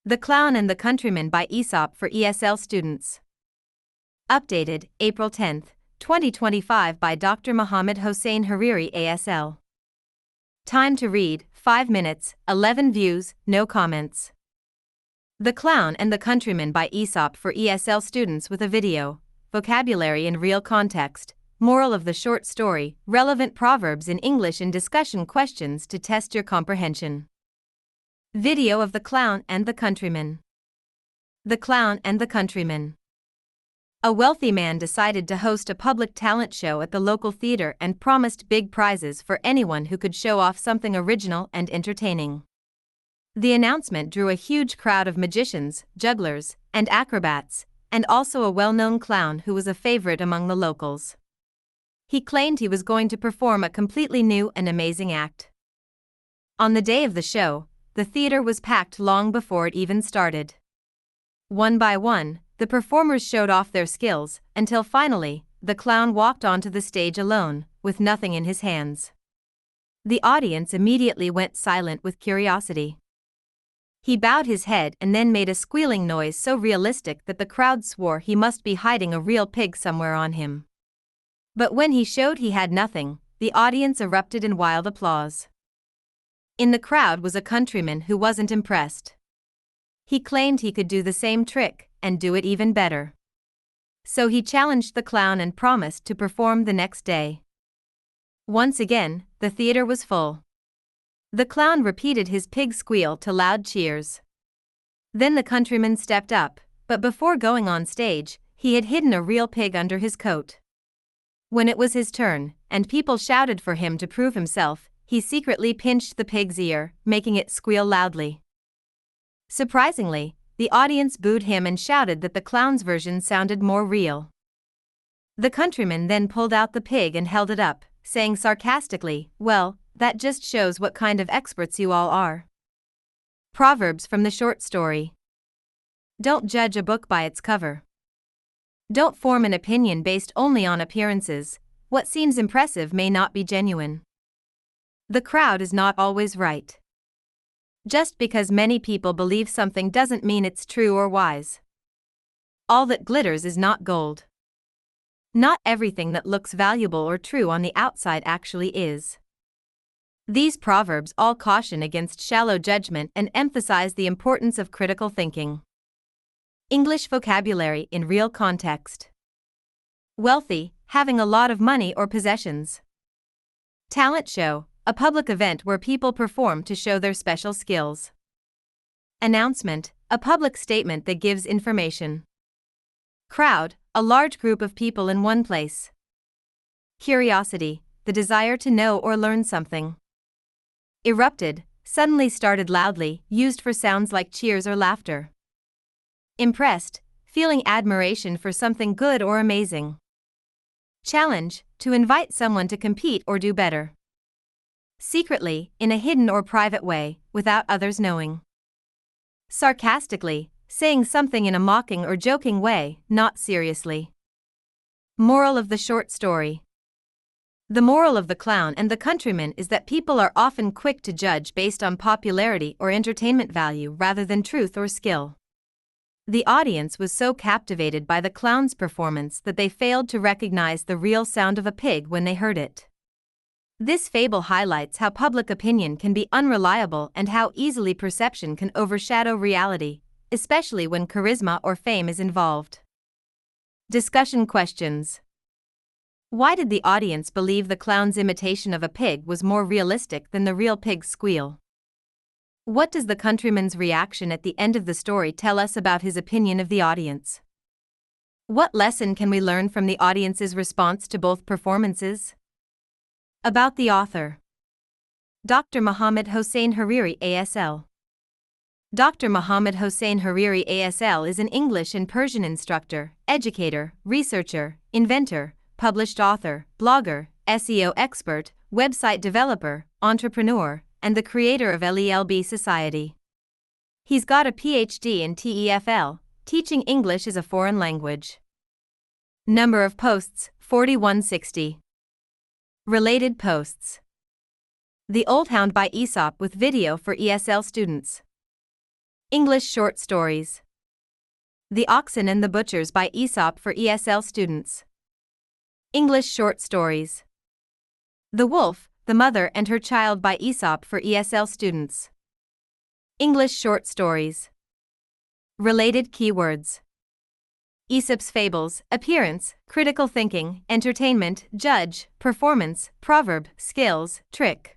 The Clown and the Countryman by Aesop for ESL students. Updated, April 10, 2025 by Dr. Mohammed Hossein Hariri ASL. Time to read, 5 minutes, 11 views, no comments. The Clown and the Countryman by Aesop for ESL students with a video, vocabulary in real context, moral of the short story, relevant proverbs in English and discussion questions to test your comprehension. Video of the Clown and the Countryman. The Clown and the Countryman. A wealthy man decided to host a public talent show at the local theater and promised big prizes for anyone who could show off something original and entertaining. The announcement drew a huge crowd of magicians, jugglers, and acrobats, and also a well-known clown who was a favorite among the locals. He claimed he was going to perform a completely new and amazing act. On the day of the show, the theater was packed long before it even started. One by one, the performers showed off their skills, until finally, the clown walked onto the stage alone, with nothing in his hands. The audience immediately went silent with curiosity. He bowed his head and then made a squealing noise so realistic that the crowd swore he must be hiding a real pig somewhere on him. But when he showed he had nothing, the audience erupted in wild applause. In the crowd was a countryman who wasn't impressed. He claimed he could do the same trick, and do it even better. So he challenged the clown and promised to perform the next day. Once again, the theater was full. The clown repeated his pig squeal to loud cheers. Then the countryman stepped up, but before going on stage, he had hidden a real pig under his coat. When it was his turn, and people shouted for him to prove himself, he secretly pinched the pig's ear, making it squeal loudly. Surprisingly, the audience booed him and shouted that the clown's version sounded more real. The countryman then pulled out the pig and held it up, saying sarcastically, "Well, that just shows what kind of experts you all are." Proverbs from the short story. Don't judge a book by its cover. Don't form an opinion based only on appearances. What seems impressive may not be genuine. The crowd is not always right. Just because many people believe something doesn't mean it's true or wise. All that glitters is not gold. Not everything that looks valuable or true on the outside actually is. These proverbs all caution against shallow judgment and emphasize the importance of critical thinking. English vocabulary in real context. Wealthy, having a lot of money or possessions. Talent show, a public event where people perform to show their special skills. Announcement, a public statement that gives information. Crowd, a large group of people in one place. Curiosity, the desire to know or learn something. Erupted, suddenly started loudly, used for sounds like cheers or laughter. Impressed, feeling admiration for something good or amazing. Challenge, to invite someone to compete or do better. Secretly, in a hidden or private way, without others knowing. Sarcastically, saying something in a mocking or joking way, not seriously. Moral of the short story. The moral of The Clown and the Countryman is that people are often quick to judge based on popularity or entertainment value rather than truth or skill. The audience was so captivated by the clown's performance that they failed to recognize the real sound of a pig when they heard it. This fable highlights how public opinion can be unreliable and how easily perception can overshadow reality, especially when charisma or fame is involved. Discussion questions. Why did the audience believe the clown's imitation of a pig was more realistic than the real pig's squeal? What does the countryman's reaction at the end of the story tell us about his opinion of the audience? What lesson can we learn from the audience's response to both performances? About the author. Dr. Mohammed Hossein Hariri ASL. Dr. Mohammed Hossein Hariri ASL is an English and Persian instructor, educator, researcher, inventor, published author, blogger, SEO expert, website developer, entrepreneur, and the creator of LELB Society. He's got a PhD in TEFL, teaching English as a foreign language. Number of posts, 4160. Related posts. The Old Hound by Aesop with video for ESL students. English short stories. The Oxen and the Butchers by Aesop for ESL students. English short stories. The Wolf, the Mother and Her Child by Aesop for ESL students. English short stories. Related keywords. Aesop's fables: appearance, critical thinking, entertainment, judge, performance, proverb, skills, trick.